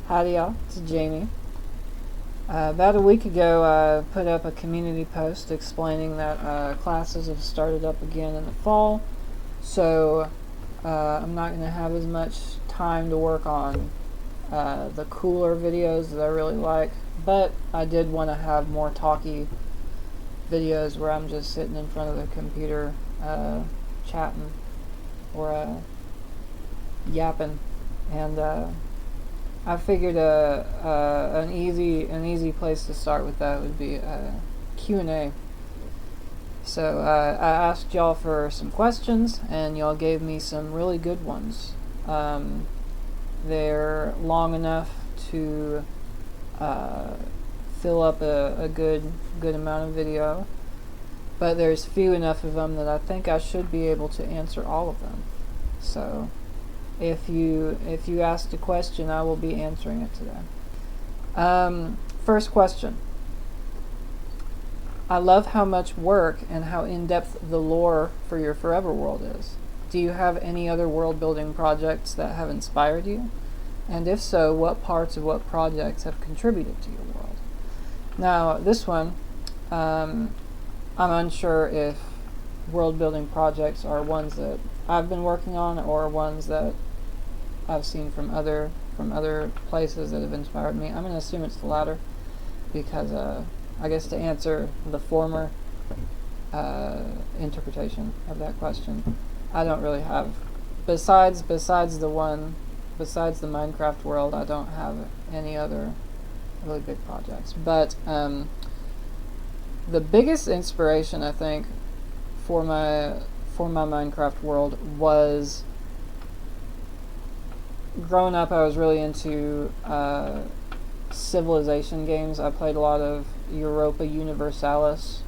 Howdy it's Jamie. About a week ago I put up a community post explaining that classes have started up again in the fall, so I'm not going to have as much time to work on the cooler videos that I really like, but I did want to have more talky videos where I'm just sitting in front of the computer chatting or yapping, and I figured an easy place to start with that would be Q&A. So I asked y'all for some questions, and y'all gave me some really good ones. They're long enough to fill up a good amount of video, but there's few enough of them that I think I should be able to answer all of them. So if you asked a question, I will be answering it today. First question. I love how much work and how in-depth the lore for your Forever world is. Do you have any other world-building projects that have inspired you? And if so, what parts of what projects have contributed to your world? Now, this one, I'm unsure if world-building projects are ones that I've been working on or ones that I've seen from other places that have inspired me. I'm going to assume it's the latter, because I guess to answer the former interpretation of that question, I don't really have, besides the Minecraft world, I don't have any other really big projects. But the biggest inspiration, I think, for my Minecraft world was, growing up I was really into civilization games. I played a lot of Europa Universalis.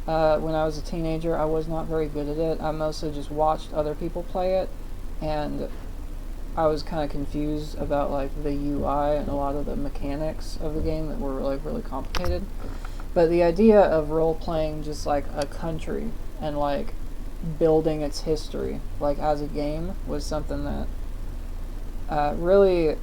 When I was a teenager, I was not very good at it. I mostly just watched other people play it, and I was kind of confused about like the UI and a lot of the mechanics of the game that were really complicated. But the idea of role-playing just like a country and like building its history like as a game was something that really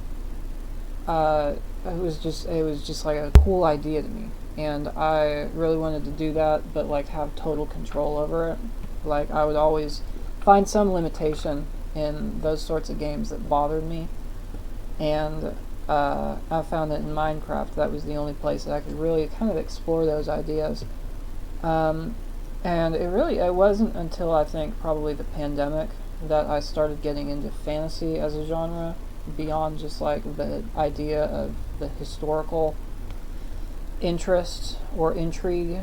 it was just like a cool idea to me, and I really wanted to do that, but like have total control over it. Like I would always find some limitation in those sorts of games that bothered me, and I found that in Minecraft that was the only place that I could really kind of explore those ideas. And it wasn't until I think probably the pandemic that I started getting into fantasy as a genre, beyond just like the idea of the historical interest or intrigue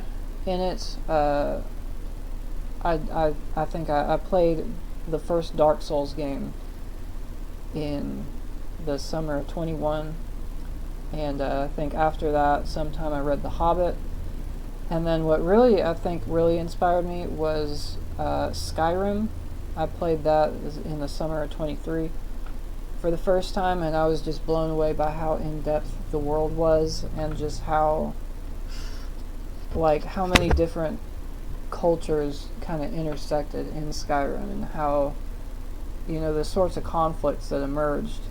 in it. I think I played the first Dark Souls game in the summer of 21, and I think after that sometime I read The Hobbit, and then what really I think really inspired me was Skyrim. I played that in the summer of 23 for the first time, and I was just blown away by how in-depth the world was, and just how many different cultures kind of intersected in Skyrim, and how, you know, the sorts of conflicts that emerged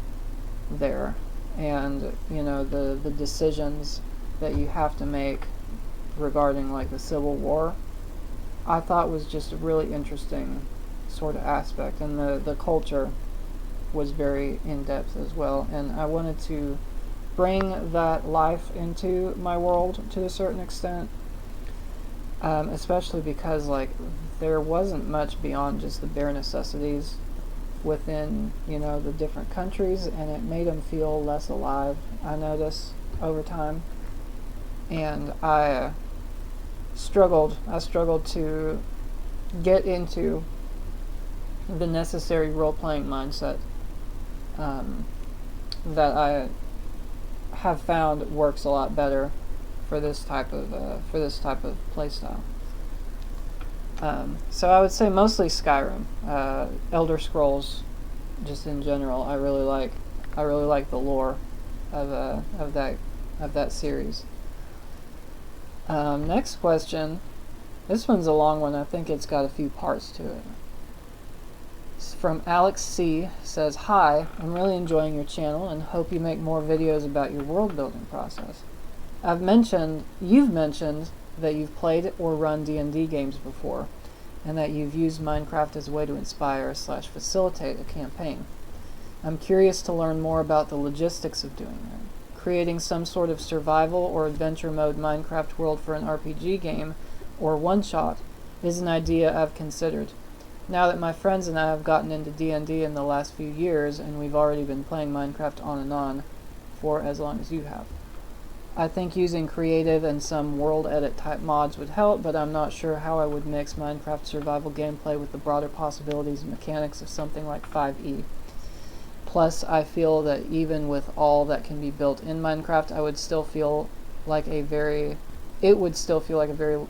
there, and, you know, the decisions that you have to make regarding like the Civil War, I thought was just a really interesting sort of aspect, and the culture was very in-depth as well, and I wanted to bring that life into my world to a certain extent, especially because like there wasn't much beyond just the bare necessities within, you know, the different countries, and it made them feel less alive, I noticed, over time. And I struggled to get into the necessary role-playing mindset that I have found works a lot better for this type of playstyle. So I would say mostly Skyrim, Elder Scrolls, just in general. I really like the lore of that series. Next question. This one's a long one. I think it's got a few parts to it. From Alex C. says, "Hi, I'm really enjoying your channel and hope you make more videos about your world building process. You've mentioned that you've played or run D&D games before, and that you've used Minecraft as a way to inspire/facilitate a campaign. I'm curious to learn more about the logistics of doing that. Creating some sort of survival or adventure mode Minecraft world for an RPG game or one-shot is an idea I've considered. Now that my friends and I have gotten into D&D in the last few years, and we've already been playing Minecraft on and on for as long as you have. I think using creative and some world edit type mods would help, but I'm not sure how I would mix Minecraft survival gameplay with the broader possibilities and mechanics of something like 5e. Plus, I feel that even with all that can be built in Minecraft, it would still feel like a very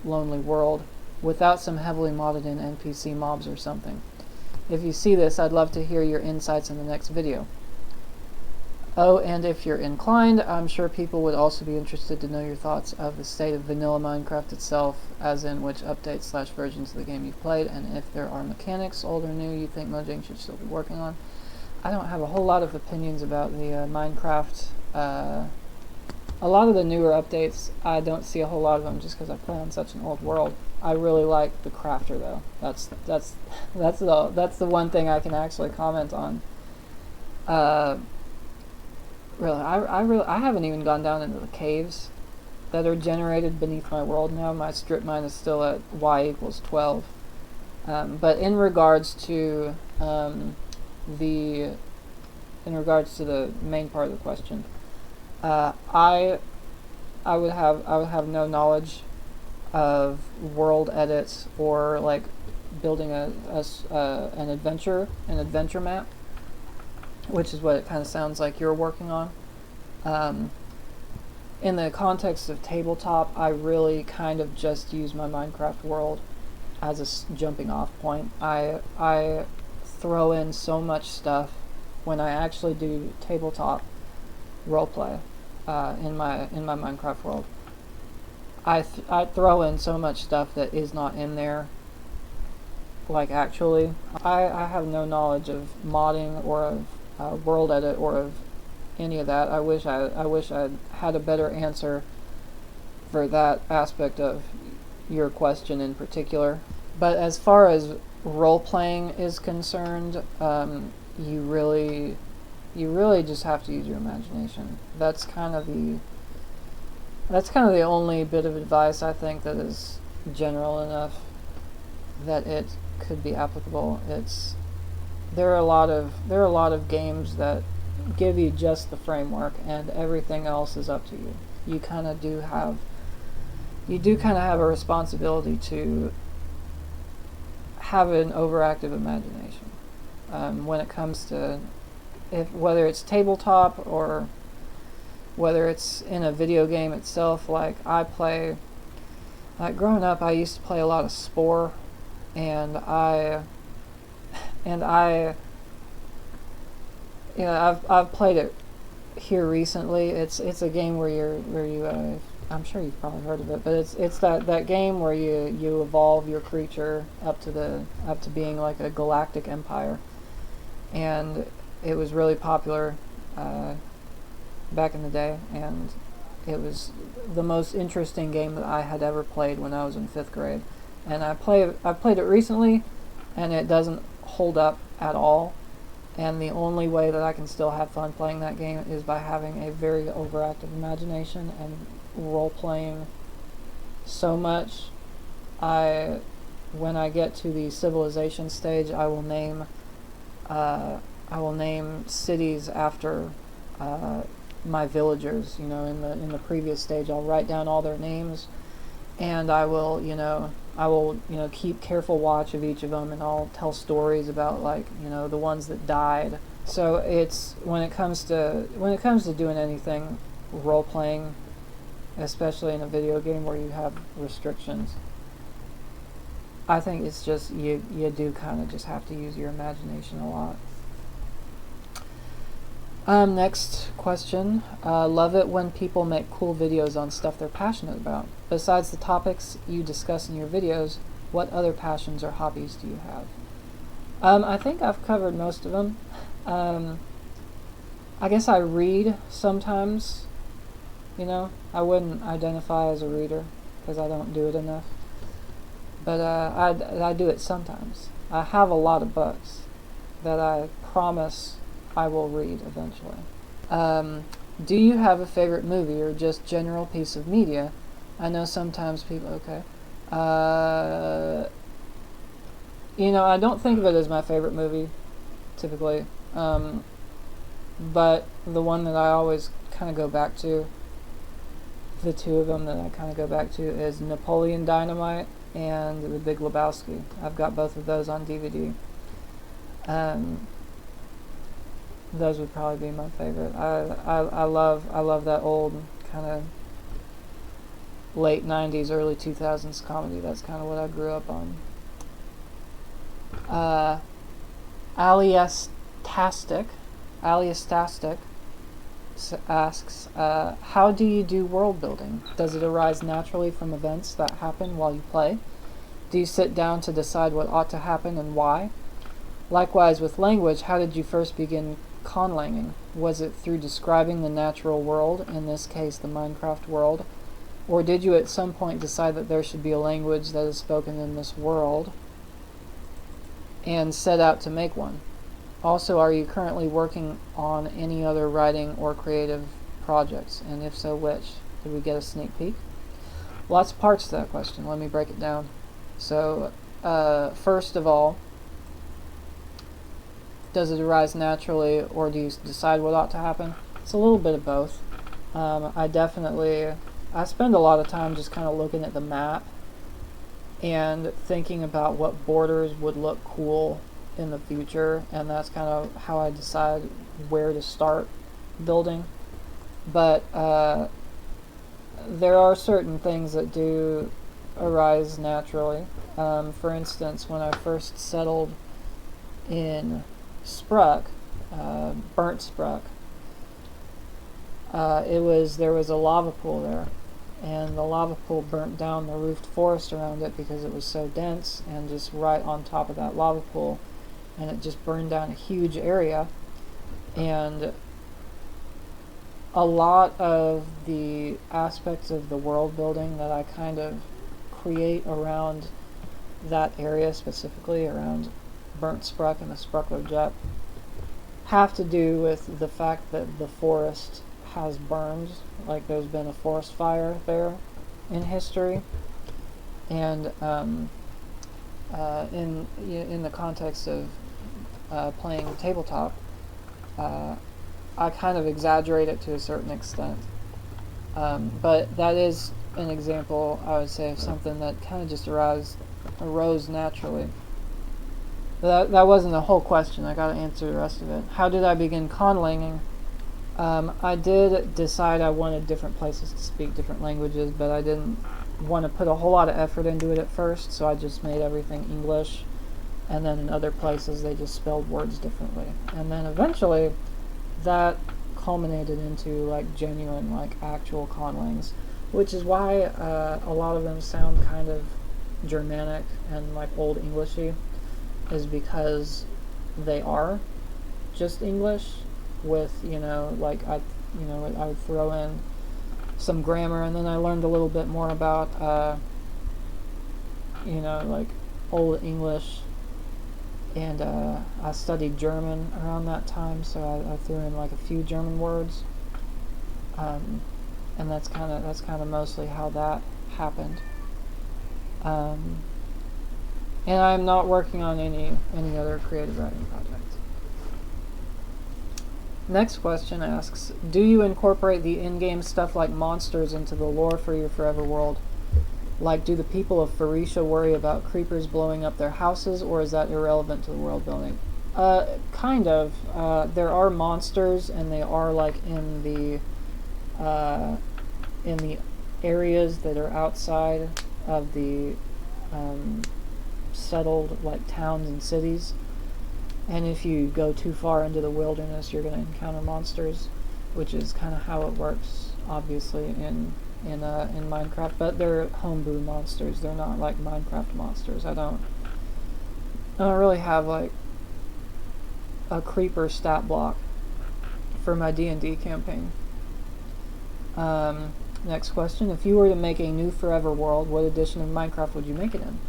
lonely world without some heavily modded in NPC mobs or something. If you see this, I'd love to hear your insights in the next video. Oh, and if you're inclined, I'm sure people would also be interested to know your thoughts of the state of vanilla Minecraft itself, as in which updates/versions of the game you've played, and if there are mechanics, old or new, you think Mojang should still be working on." I don't have a whole lot of opinions about the Minecraft. A lot of the newer updates, I don't see a whole lot of them just because I play on such an old world. I really like the crafter though. That's the one thing I can actually comment on. Really, I haven't even gone down into the caves that are generated beneath my world now. My strip mine is still at y = 12. But in regards to the main part of the question, I would have no knowledge of world edits or like building an adventure map, which is what it kind of sounds like you're working on. In the context of tabletop, I really kind of just use my Minecraft world as a jumping off point. I throw in so much stuff when I actually do tabletop roleplay in my Minecraft world. I throw in so much stuff that is not in there. Like actually, I have no knowledge of modding or of world edit or of any of that. I wish I had a better answer for that aspect of your question in particular. But as far as role playing is concerned, you really just have to use your imagination. That's kind of the only bit of advice I think that is general enough that it could be applicable. There are a lot of games that give you just the framework, and everything else is up to you. You do have a responsibility to have an overactive imagination when it comes to whether it's tabletop or whether it's in a video game itself. Like growing up, I used to play a lot of Spore, and I've played it here recently. It's a game where you I'm sure you've probably heard of it, but it's that game where you evolve your creature up to being like a galactic empire, and it was really popular back in the day, and it was the most interesting game that I had ever played when I was in 5th grade. And I played it recently, and it doesn't hold up at all. And the only way that I can still have fun playing that game is by having a very overactive imagination and role-playing so much. When I get to the civilization stage, I will name cities after my villagers. In the previous stage, I'll write down all their names, and I will keep careful watch of each of them, and I'll tell stories about the ones that died. So it's when it comes to doing anything role playing, especially in a video game where you have restrictions, I think it's just you do kind of just have to use your imagination a lot. Next question. Love it when people make cool videos on stuff they're passionate about. Besides the topics you discuss in your videos, what other passions or hobbies do you have? I think I've covered most of them. I guess I read sometimes. I wouldn't identify as a reader because I don't do it enough. But I do it sometimes. I have a lot of books that I promise I will read eventually. Do you have a favorite movie or just general piece of media? I know sometimes people, okay. I don't think of it as my favorite movie, typically. But the one that I always kind of go back to, the two of them that I kind of go back to, is Napoleon Dynamite and The Big Lebowski. I've got both of those on DVD. Those would probably be my favorite. I love that old kind of late 90s, early 2000s comedy. That's kind of what I grew up on. Alyastastic asks, how do you do world building? Does it arise naturally from events that happen while you play? Do you sit down to decide what ought to happen and why? Likewise with language, how did you first begin conlanging? Was it through describing the natural world, in this case the Minecraft world, or did you at some point decide that there should be a language that is spoken in this world and set out to make one? Also, are you currently working on any other writing or creative projects, and if so, which? Did we get a sneak peek? Lots of parts to that question. Let me break it down. So, first of all, does it arise naturally, or do you decide what ought to happen? It's a little bit of both. I spend a lot of time just kind of looking at the map and thinking about what borders would look cool in the future, and that's kind of how I decide where to start building. But there are certain things that do arise naturally. For instance, when I first settled in Spruck, Burnt Spruck, there was a lava pool there, and the lava pool burnt down the roofed forest around it because it was so dense, and just right on top of that lava pool, and it just burned down a huge area. And a lot of the aspects of the world building that I kind of create around that area, specifically around Burnt Spruck and the Spruckler Jet, have to do with the fact that the forest has burned, like there's been a forest fire there in history. And in the context of playing tabletop, I kind of exaggerate it to a certain extent. But that is an example, I would say, of something that kind of just arose naturally. That wasn't the whole question. I got to answer the rest of it. How did I begin conlanging? I did decide I wanted different places to speak different languages, but I didn't want to put a whole lot of effort into it at first, so I just made everything English, and then in other places they just spelled words differently. And then eventually that culminated into like genuine, like actual conlangs, which is why a lot of them sound kind of Germanic and like Old Englishy, is because they are just English with, I would throw in some grammar, and then I learned a little bit more about, like Old English, and I studied German around that time, so I threw in like a few German words, and that's kind of mostly how that happened. And I'm not working on any other creative writing projects. Next question asks, do you incorporate the in-game stuff like monsters into the lore for your Forever world? Like, do the people of Phoenicia worry about creepers blowing up their houses, or is that irrelevant to the world building? Kind of. There are monsters, and they are like in the areas that are outside of the settled like towns and cities. And if you go too far into the wilderness, you're going to encounter monsters, which is kind of how it works, obviously, in Minecraft. But they're homebrew monsters. They're not like Minecraft monsters. I don't really have like a creeper stat block for my D&D campaign. Next question. If you were to make a new forever world, what edition of Minecraft would you make it in?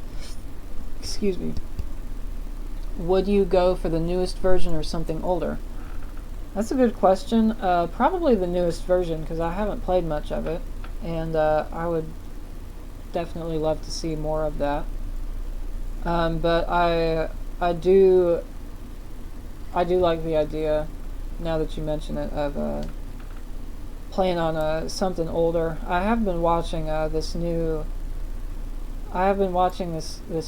Excuse me. Would you go for the newest version or something older? That's a good question. Probably the newest version, because I haven't played much of it, and I would definitely love to see more of that. But I do like the idea, now that you mention it, of playing on something older. I have been watching this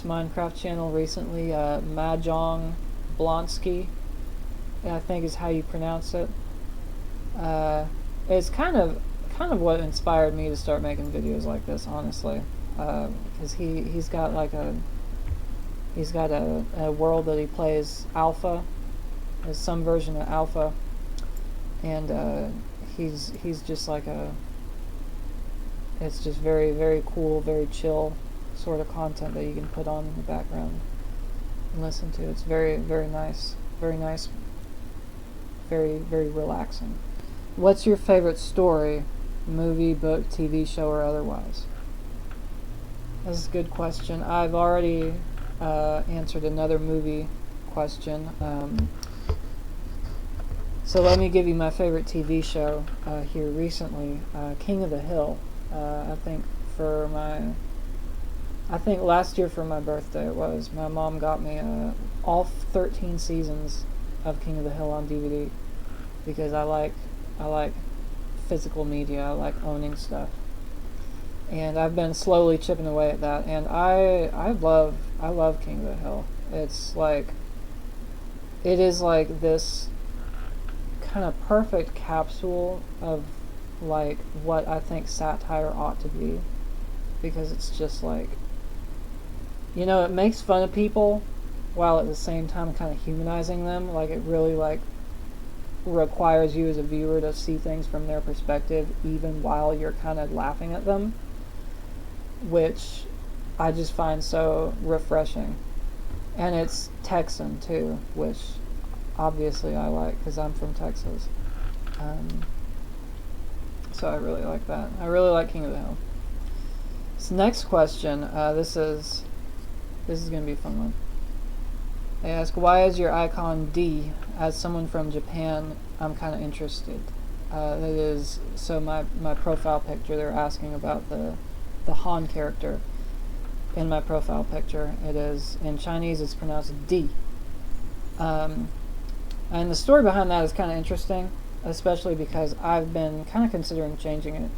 Minecraft channel recently, Mahjong Blonsky, I think is how you pronounce it. It's kind of what inspired me to start making videos like this, honestly, because he's got a world that he plays Alpha, there's some version of Alpha, and he's just like it's just very, very cool, very chill sort of content that you can put on in the background and listen to. It's very, very nice, very relaxing. What's your favorite story, movie, book, TV show, or otherwise? This is a good question. I've already answered another movie question. So let me give you my favorite TV show here recently, King of the Hill. I think last year for my birthday it was, my mom got me all 13 seasons of King of the Hill on DVD, because I like physical media, I like owning stuff. And I've been slowly chipping away at that, and I love King of the Hill. It is like this kind of perfect capsule of like what I think satire ought to be, because it's just like, you know, it makes fun of people while at the same time kind of humanizing them. Like, it really like requires you as a viewer to see things from their perspective even while you're kind of laughing at them, which I just find so refreshing. And it's Texan too, which obviously I like because I'm from Texas. So I really like that. I really like King of the Hill. This next question, this is going to be a fun one. They ask, why is your icon D? As someone from Japan, I'm kind of interested. That is, so my profile picture, they're asking about the Han character in my profile picture. It is, in Chinese, it's pronounced D. And the story behind that is kind of interesting, especially because I've been kind of considering changing it.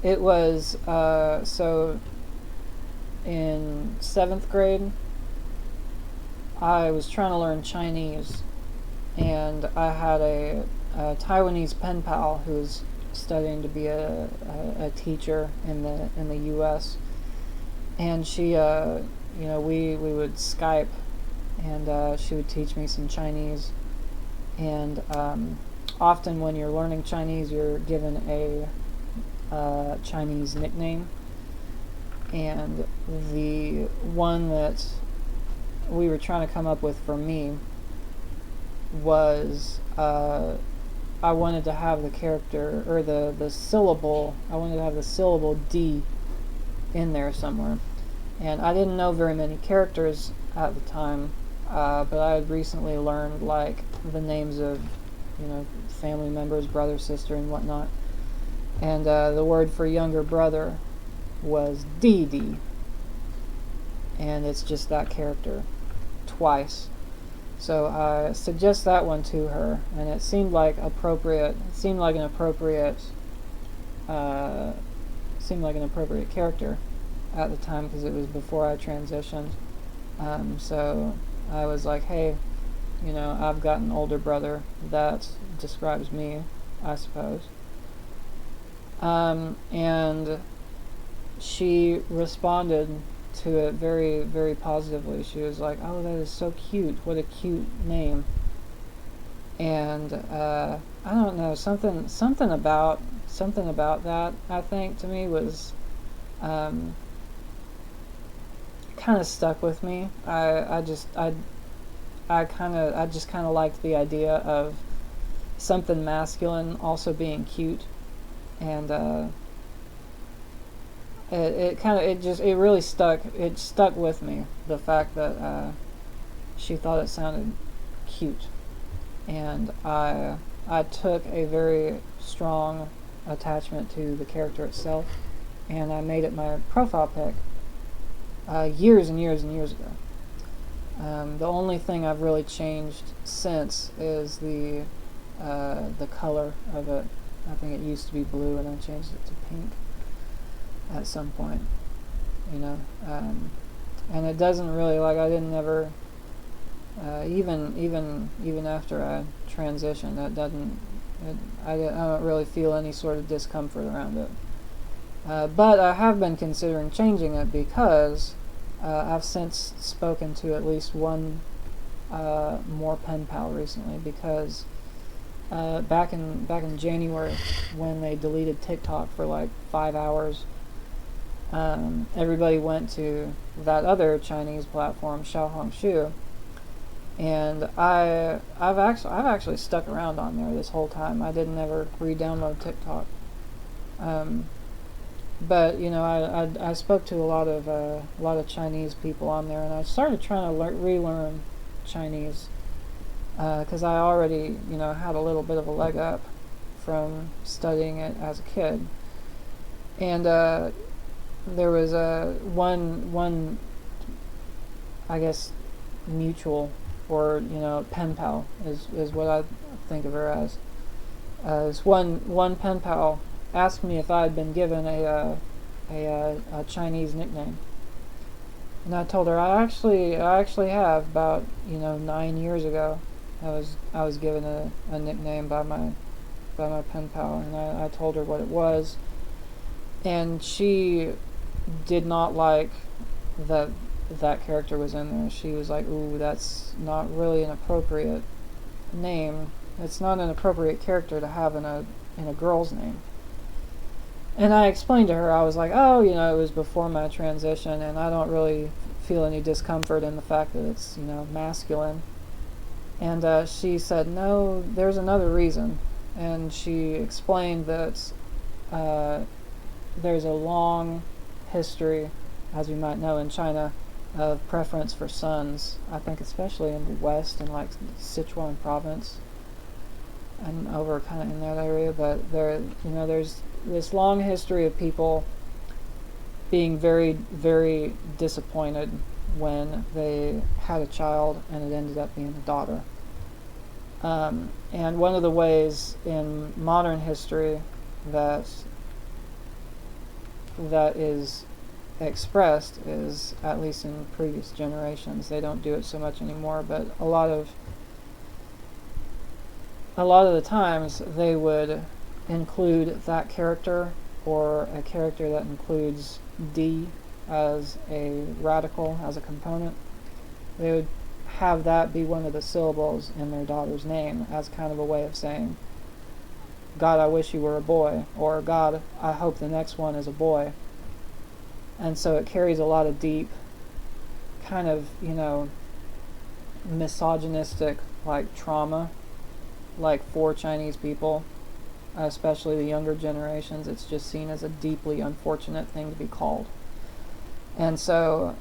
It was, so in 7th grade, I was trying to learn Chinese, and I had a Taiwanese pen pal who was studying to be a teacher in the U.S., and she, we would Skype, and she would teach me some Chinese, and often when you're learning Chinese, you're given a Chinese nickname, and the one that we were trying to come up with for me was, I wanted to have the character, or the syllable, I wanted to have the syllable D in there somewhere. And I didn't know very many characters at the time, but I had recently learned like the names of, family members, brother, sister, and whatnot. And the word for younger brother was DD. And it's just that character twice. So I suggest that one to her, and it seemed like appropriate. It seemed like an appropriate character at the time, because it was before I transitioned. So I was like, hey, I've got an older brother that describes me, I suppose. And she responded to it very, very positively. She was like, oh, that is so cute, what a cute name. And I don't know, something about that, I think, to me was kind of stuck with me. I I just kind of liked the idea of something masculine also being cute, and it really stuck with me, the fact that she thought it sounded cute, and I took a very strong attachment to the character itself, and I made it my profile pic years and years and years ago. The only thing I've really changed since is the color of it. I think it used to be blue, and I changed it to pink at some point, you know. And it doesn't really, like, I didn't ever, even after I transitioned, I don't really feel any sort of discomfort around it. But I have been considering changing it because I've since spoken to at least one more pen pal recently, because back in January, when they deleted TikTok for like 5 hours, everybody went to that other Chinese platform, Xiaohongshu, and I've actually stuck around on there this whole time. I didn't ever re-download TikTok. But you know, I spoke to a lot of Chinese people on there, and I started trying to relearn Chinese, because I already, you know, had a little bit of a leg up from studying it as a kid. And there was one I guess mutual, or you know, pen pal is what I think of her as. This one pen pal asked me if I had been given a Chinese nickname, and I told her I actually have. About, you know, 9 years ago, I was given a nickname by my pen pal, and I told her what it was, and she did not like that character was in there. She was like, "Ooh, that's not really an appropriate name. It's not an appropriate character to have in a girl's name." And I explained to her, I was like, "Oh, you know, it was before my transition, and I don't really feel any discomfort in the fact that it's, you know, masculine." And she said, "No, there's another reason." And she explained that there's a long history, as you might know, in China, of preference for sons. I think especially in the west, in like Sichuan province, and over kind of in that area. But there, you know, there's this long history of people being very, very disappointed when they had a child and it ended up being a daughter. And one of the ways in modern history that is expressed is, at least in previous generations, they don't do it so much anymore, but a lot of the times they would include that character, or a character that includes D as a radical, as a component. They would have that be one of the syllables in their daughter's name, as kind of a way of saying, "God, I wish you were a boy," or "God, I hope the next one is a boy." And so it carries a lot of deep, kind of, you know, misogynistic, like, trauma, like, for Chinese people, especially the younger generations. It's just seen as a deeply unfortunate thing to be called. And so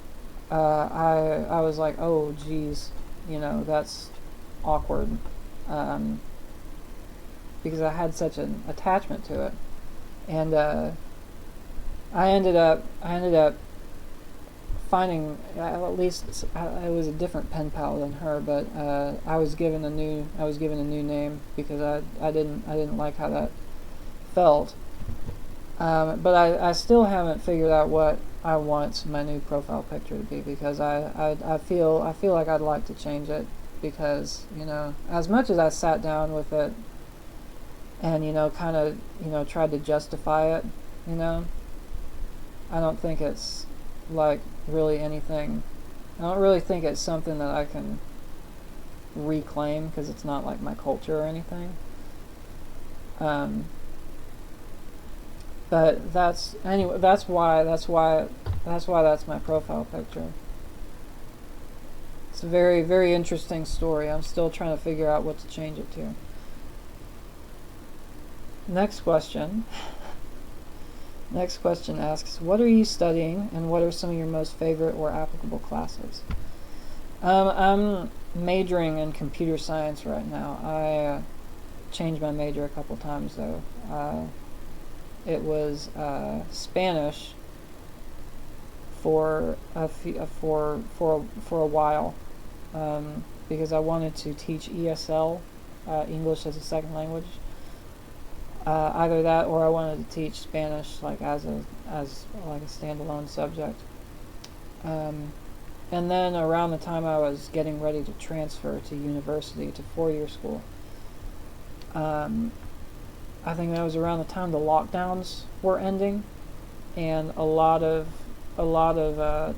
I was like, oh geez, you know, that's awkward, because I had such an attachment to it. And I ended up finding, at least it was a different pen pal than her, but I was given a new name, because I didn't like how that felt. But I still haven't figured out what I want my new profile picture to be, because I feel like I'd like to change it, because, you know, as much as I sat down with it and, you know, kind of, you know, tried to justify it, you know, I don't think it's like really anything. I don't really think it's something that I can reclaim, because it's not like my culture or anything. But that's why that's my profile picture. It's a very, very interesting story. I'm still trying to figure out what to change it to. Next question. Next question asks, what are you studying and what are some of your most favorite or applicable classes? I'm majoring in computer science right now. I changed my major a couple times though. It was Spanish for a while because I wanted to teach ESL, English as a second language. Either that or I wanted to teach Spanish like as a standalone subject. And then around the time I was getting ready to transfer to university, to four-year school, I think that was around the time the lockdowns were ending, and a lot of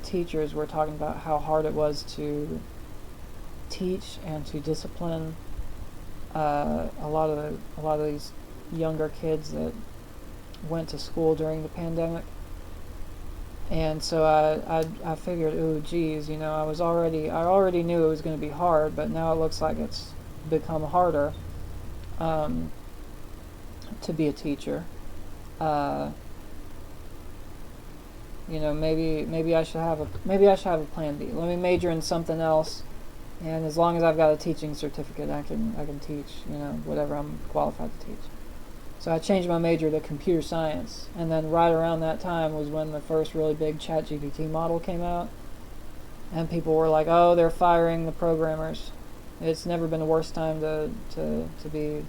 teachers were talking about how hard it was to teach and to discipline a lot of these younger kids that went to school during the pandemic. And so I figured, oh geez, you know, I already knew it was going to be hard, but now it looks like it's become harder to be a teacher. You know, maybe I should have a plan B. Let me major in something else, and as long as I've got a teaching certificate, I can teach, you know, whatever I'm qualified to teach. So I changed my major to computer science, and then right around that time was when the first really big ChatGPT model came out, and people were like, "Oh, they're firing the programmers." It's never been a worse time to be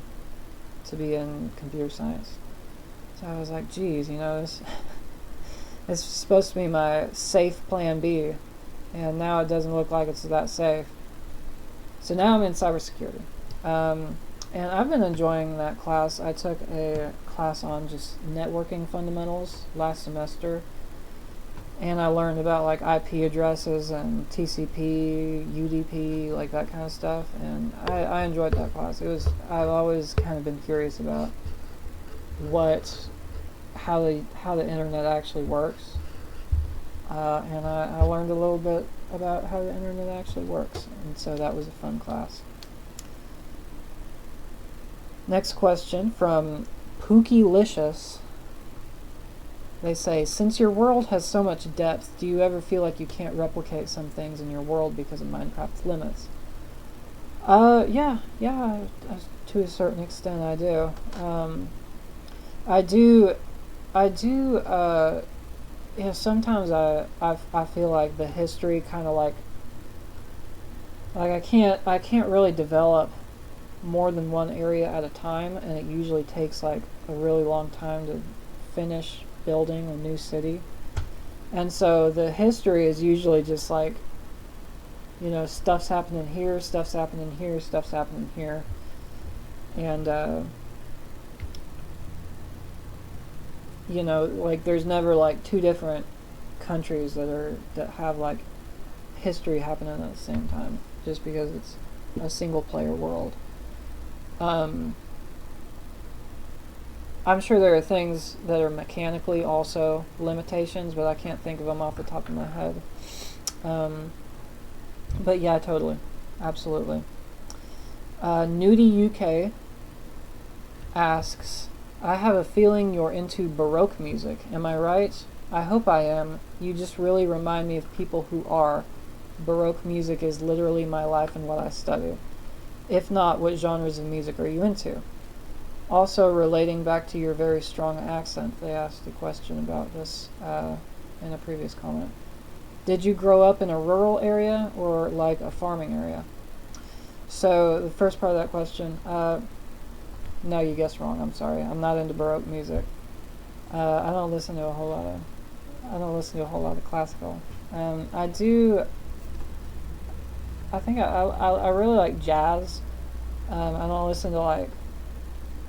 in computer science. So I was like, "Geez, you know, this it's supposed to be my safe plan B, and now it doesn't look like it's that safe." So now I'm in cybersecurity. And I've been enjoying that class. I took a class on just networking fundamentals last semester, and I learned about like IP addresses and TCP, UDP, like that kind of stuff, and I enjoyed that class. I've always kind of been curious about how the internet actually works, and I learned a little bit about how the internet actually works, and so that was a fun class. Next question from Pookielicious. They say, since your world has so much depth, do you ever feel like you can't replicate some things in your world because of Minecraft's limits? Yeah, to a certain extent I do. I do, yeah, sometimes I feel like the history kind of like I can't really develop more than one area at a time, and it usually takes like a really long time to finish building a new city. And so the history is usually just like, you know, stuff's happening here, stuff's happening here, stuff's happening here, and you know, like there's never like two different countries that have like history happening at the same time, just because it's a single player world. I'm sure there are things that are mechanically also limitations, but I can't think of them off the top of my head. But yeah, totally. Absolutely. Nooti UK asks, I have a feeling you're into Baroque music. Am I right? I hope I am. You just really remind me of people who are. Baroque music is literally my life and what I study. If not, what genres of music are you into? Also, relating back to your very strong accent, they asked a question about this in a previous comment. Did you grow up in a rural area or like a farming area? So, the first part of that question, no, you guessed wrong, I'm sorry. I'm not into Baroque music. I don't listen to a whole lot of classical. I think I really like jazz. I don't listen to like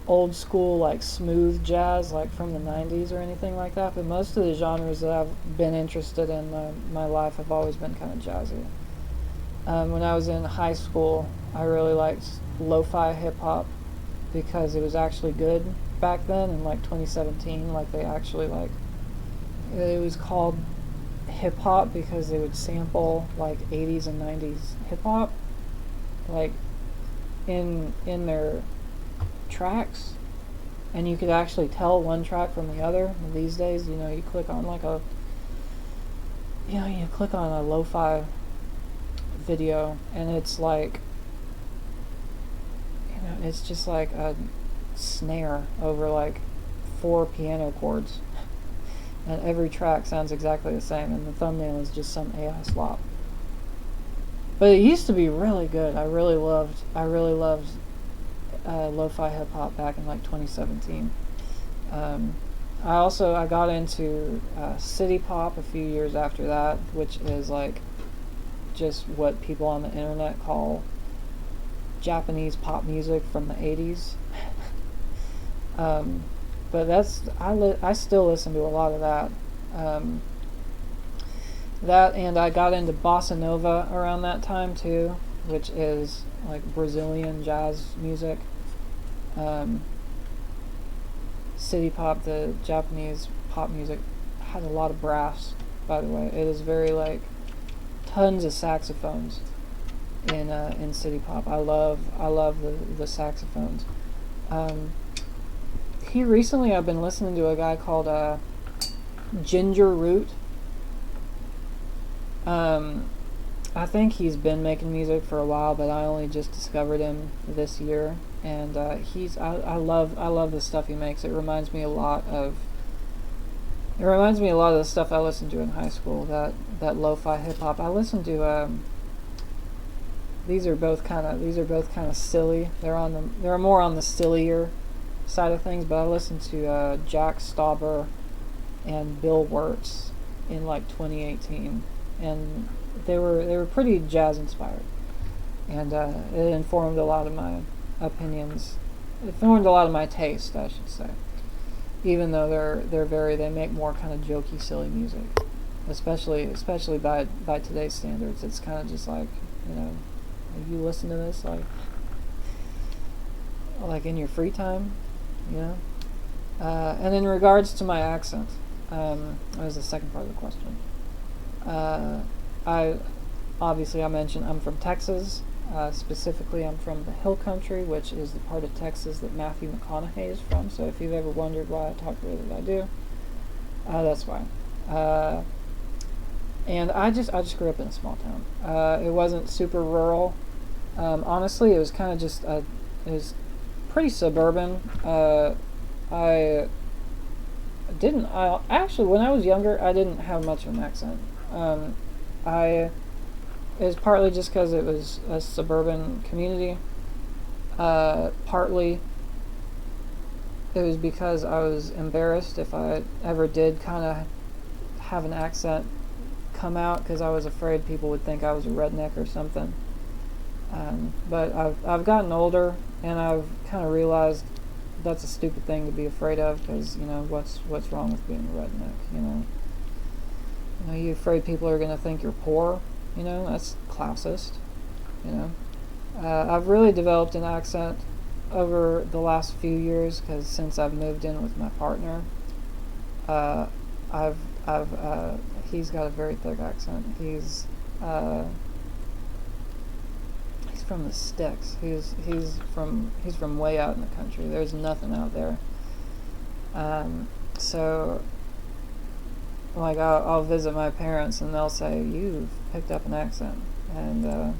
old school like smooth jazz like from the 90s or anything like that, but most of the genres that I've been interested in my life have always been kind of jazzy. When I was in high school, I really liked lo-fi hip-hop because it was actually good back then in like 2017. Like they actually like, it was called hip hop because they would sample like 80s and 90s hip hop, like in their tracks, and you could actually tell one track from the other. And these days, you click on like you click on a lo-fi video, and it's like, it's just like a snare over like 4 piano chords, and every track sounds exactly the same, and the thumbnail is just some AI slop. But it used to be really good. I really loved lo-fi hip hop back in like 2017. I got into city pop a few years after that, which is like just what people on the internet call Japanese pop music from the 80s. But I still listen to a lot of that. That, and I got into bossa nova around that time too, which is like Brazilian jazz music. City pop, the Japanese pop music, has a lot of brass, by the way. It is very like tons of saxophones in city pop. I love the saxophones. Recently I've been listening to a guy called Ginger Root. I think he's been making music for a while, but I only just discovered him this year, and I love the stuff he makes. It reminds me a lot of the stuff I listened to in high school, that lo-fi hip hop. I listened to these are both kind of silly. They're more on the sillier side of things, but I listened to Jack Stauber and Bill Wirtz in like 2018, and they were pretty jazz inspired, and it informed a lot of my opinions. It formed a lot of my taste, I should say. Even though they make more kind of jokey, silly music, especially by today's standards. It's kind of just like, you listen to this like in your free time, And in regards to my accent, that was the second part of the question. I mentioned I'm from Texas. Specifically, I'm from the Hill Country, which is the part of Texas that Matthew McConaughey is from. So if you've ever wondered why I talk the way that I do, that's why. And I just grew up in a small town. It wasn't super rural. Honestly, it was kind of just it was pretty suburban. Actually, when I was younger, I didn't have much of an accent. It was partly just because it was a suburban community. Partly it was because I was embarrassed if I ever did kind of have an accent come out, because I was afraid people would think I was a redneck or something. But I've gotten older, and I've kind of realized that's a stupid thing to be afraid of, because what's wrong with being a redneck? You're afraid people are going to think you're poor. That's classist. I've really developed an accent over the last few years, because since I've moved in with my partner, he's got a very thick accent. He's from the sticks. He's from way out in the country. There's nothing out there. So like I'll visit my parents, and they'll say, "You've picked up an accent," and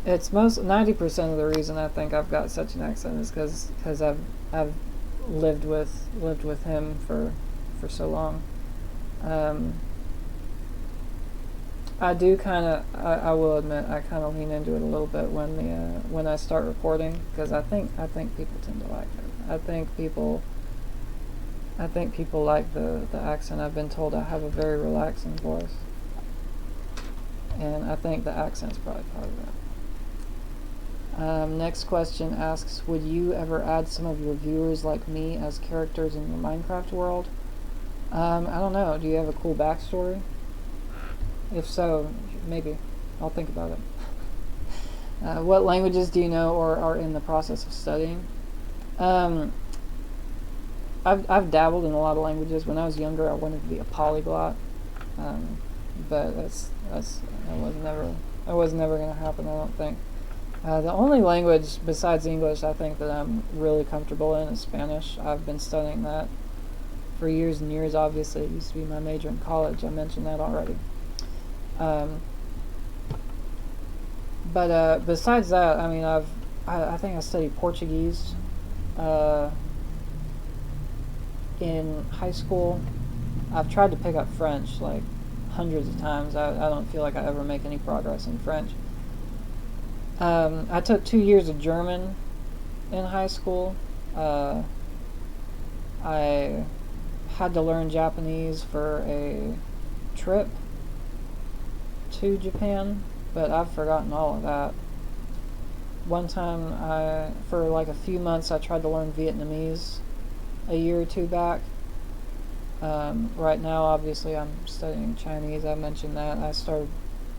it's 90% of the reason I think I've got such an accent is because I've lived with him for so long. I do I will admit, I kind of lean into it a little bit when I start recording, because I think people tend to like it. I think people like the accent. I've been told I have a very relaxing voice, and I think the accent's probably part of that. Next question asks, would you ever add some of your viewers like me as characters in your Minecraft world? I don't know. Do you have a cool backstory? If so, maybe. I'll think about it. What languages do you know or are in the process of studying? I've dabbled in a lot of languages. When I was younger, I wanted to be a polyglot, but that was never going to happen, I don't think. The only language besides English I think that I'm really comfortable in is Spanish. I've been studying that for years and years. Obviously, it used to be my major in college. I mentioned that already. But besides that, I mean, I think I studied Portuguese in high school. I've tried to pick up French like hundreds of times. I don't feel like I ever make any progress in French. I took 2 years of German in high school. I had to learn Japanese for a trip to Japan, but I've forgotten all of that. One time, for like a few months, I tried to learn Vietnamese a year or two back. Right now, obviously, I'm studying Chinese. I mentioned that. I started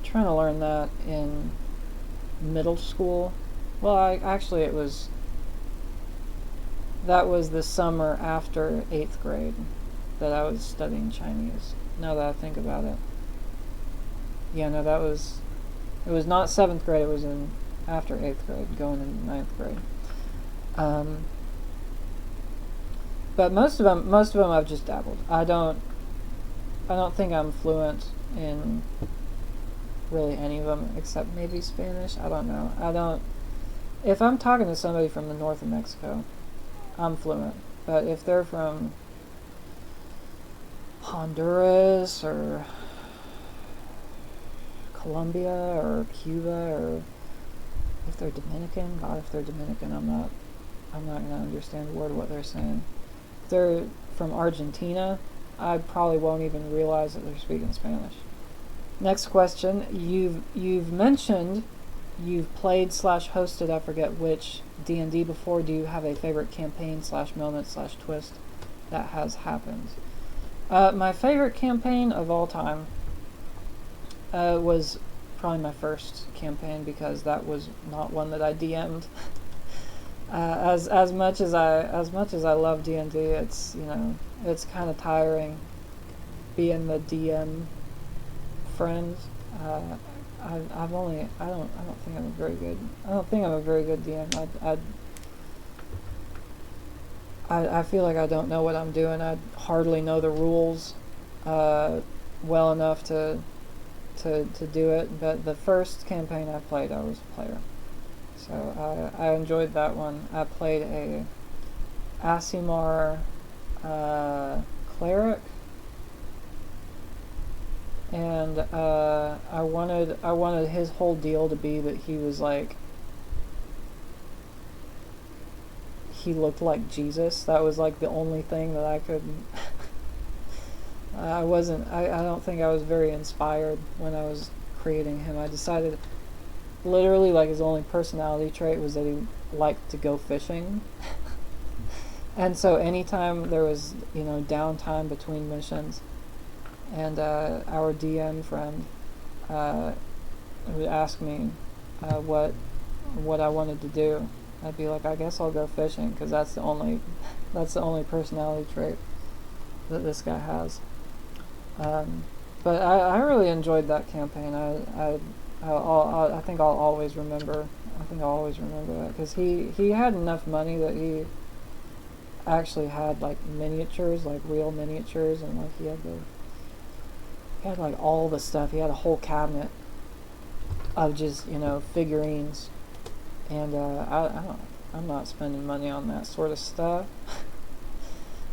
trying to learn that in middle school. Well, that was the summer after 8th grade that I was studying Chinese, now that I think about it. Yeah, no, it was not 7th grade, it was after 8th grade, going into 9th grade. But most of them I've just dabbled. I don't think I'm fluent in really any of them except maybe Spanish. I don't know. If I'm talking to somebody from the north of Mexico, I'm fluent. But if they're from Honduras or Colombia or Cuba, or if they're Dominican, I'm not going to understand a word of what they're saying. If they're from Argentina, I probably won't even realize that they're speaking Spanish. Next question. You've mentioned you've played / hosted, I forget which, D&D before. Do you have a favorite campaign / moment / twist that has happened? My favorite campaign of all time was probably my first campaign, because that was not one that I DM'd. As much as I love D&D, it's kind of tiring being the DM friend. I don't think I'm a very good DM. I feel like I don't know what I'm doing. I hardly know the rules well enough to do it. But the first campaign I played, I was a player, so I enjoyed that one. I played a Aasimar cleric, and I wanted his whole deal to be that he was like, he looked like Jesus. That was like the only thing that I could I don't think I was very inspired when I was creating him. I decided literally like his only personality trait was that he liked to go fishing. And so anytime there was, downtime between missions, and our DM friend would ask me what I wanted to do, I'd be like, I guess I'll go fishing, because that's the only personality trait that this guy has. But I really enjoyed that campaign. I think I'll always remember. That, because he had enough money that he actually had like miniatures, like real miniatures, and like he had like all the stuff. He had a whole cabinet of just figurines, and I'm not spending money on that sort of stuff.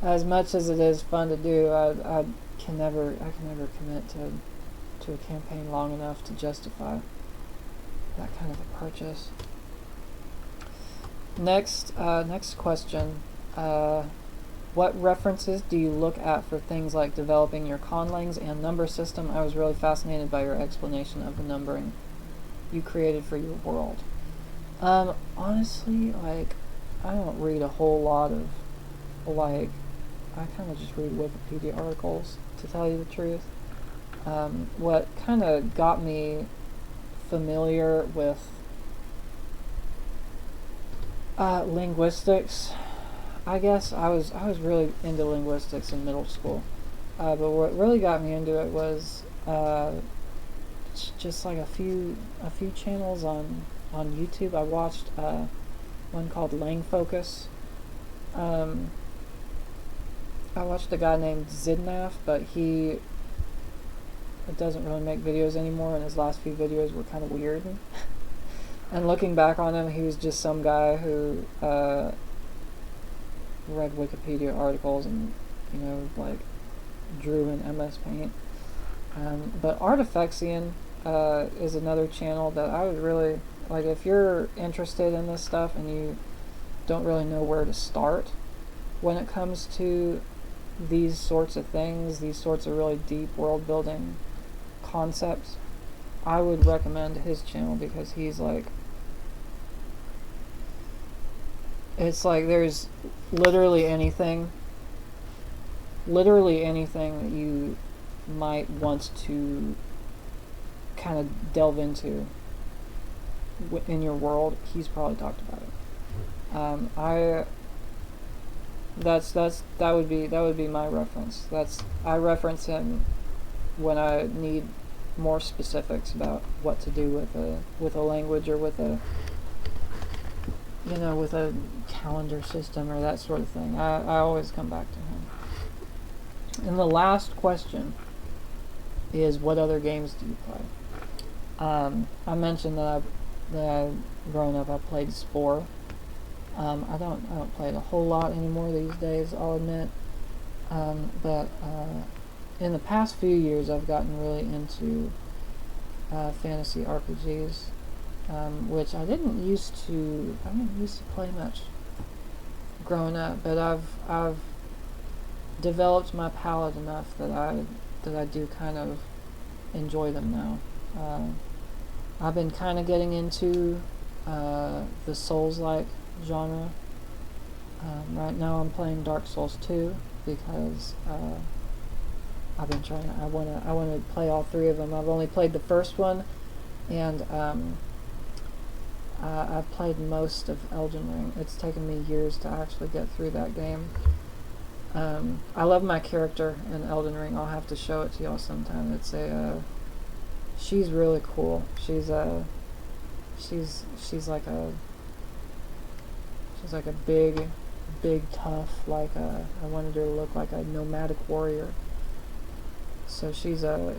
As much as it is fun to do, I can never commit to a campaign long enough to justify that kind of a purchase. Next question. What references do you look at for things like developing your conlangs and number system? I was really fascinated by your explanation of the numbering you created for your world. Honestly, like, I don't read a whole lot of, like, I kind of just read Wikipedia articles, to tell you the truth. What kind of got me familiar with linguistics I guess I was really into linguistics in middle school, but what really got me into it was just like a few channels on YouTube. I watched one called Lang Focus. I watched a guy named Zidnaf, but he doesn't really make videos anymore, and his last few videos were kind of weird. And looking back on him, he was just some guy who read Wikipedia articles and, you know, like drew in MS Paint. But Artifexian is another channel that I would really, like, if you're interested in this stuff and you don't really know where to start when it comes to these sorts of things, these sorts of really deep world building concepts, I would recommend his channel, because he's like, it's like there's literally anything that you might want to kind of delve into in your world, he's probably talked about it. That would be my reference. I reference him when I need more specifics about what to do with a language, or with a, you know, with a calendar system or that sort of thing. I always come back to him. And the last question is, what other games do you play? I mentioned that growing up I played Spore. I don't play it a whole lot anymore these days, I'll admit. But in the past few years, I've gotten really into fantasy RPGs, which I didn't used to play much growing up. But I've developed my palate enough that I do kind of enjoy them now. I've been kind of getting into the Souls-like genre. Right now I'm playing Dark Souls 2 because I've been trying to, I want to play all three of them. I've only played the first one, and I've played most of Elden Ring. It's taken me years to actually get through that game. I love my character in Elden Ring. I'll have to show it to y'all sometime. It's she's really cool. She's like a big tough, like I wanted her to look like a nomadic warrior. So she's a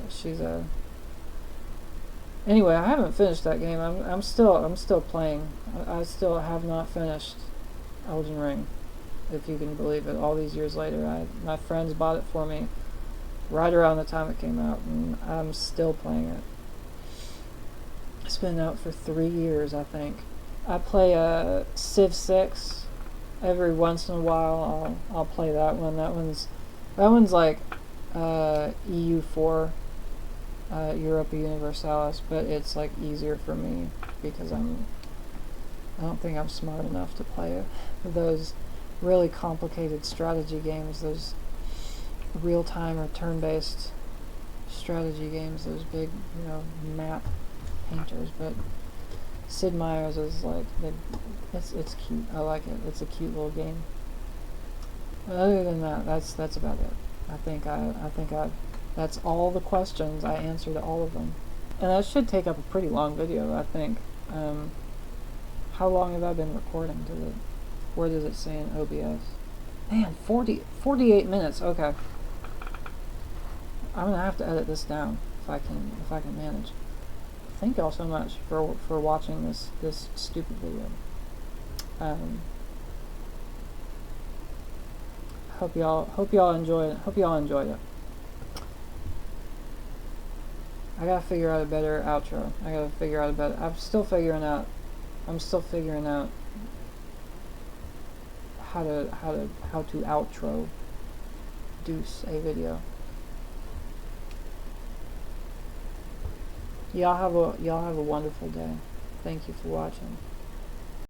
anyway, I haven't finished that game. I'm still playing. I still have not finished Elden Ring, if you can believe it. All these years later, my friends bought it for me right around the time it came out, and I'm still playing it. It's been out for 3 years, I think. I play Civ 6 every once in a while. I'll play that one. That one's like EU4, Europa Universalis, but it's like easier for me because I don't think I'm smart enough to play those really complicated strategy games, those real-time or turn-based strategy games, those big, map painters. But Sid Meier's is like, it's cute. I like it. It's a cute little game. But other than that, that's about it. I think that's all the questions. I answered all of them, and that should take up a pretty long video, I think. How long have I been recording? Where does it say in OBS? Man, 48 minutes. Okay, I'm gonna have to edit this down if I can manage. Thank y'all so much for watching this stupid video. Hope y'all enjoyed it. Hope y'all enjoyed it. I gotta figure out a better outro. I'm still figuring out how to outro Deuce a video. Y'all have a wonderful day. Thank you for watching.